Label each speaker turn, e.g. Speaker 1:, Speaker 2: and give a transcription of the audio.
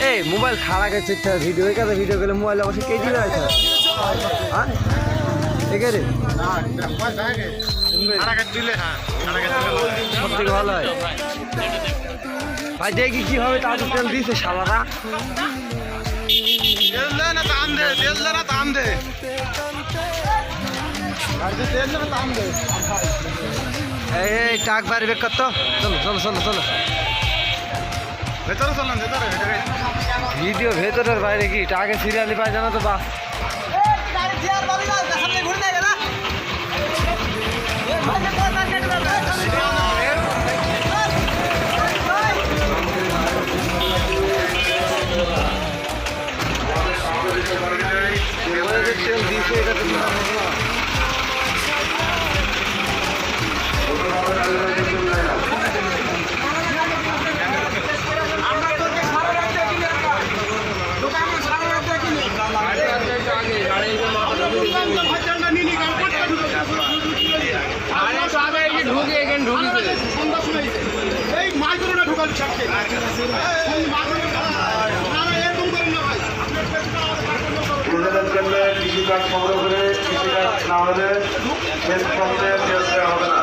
Speaker 1: এই মোবাইল খাড়া গেছে ভিডিও এখানে ভিডিও গেলে মোবাইল অবশ্যই কে দিবে আছে হ্যাঁ এখানে সব থেকে ভালো হয় ভাই দেখি কি হবে তা তো তেল দিয়েছে শালারা এই টাক বাড়বে কত চলো চলো চলো চলো
Speaker 2: ভেতরে চলেন ভেতরে
Speaker 1: ভিডিও ভেতরের বাইরে কি টাকে সিরিয়ালি পাই জানা তো বাস তেল দিয়েছে এটা তো
Speaker 2: এই মাইক্রোটা ঢুকালি সবকে কৃষিকাজ সংগ্রহ করে কৃষিকাজ না হলে শেষ পর্যন্ত হবে না।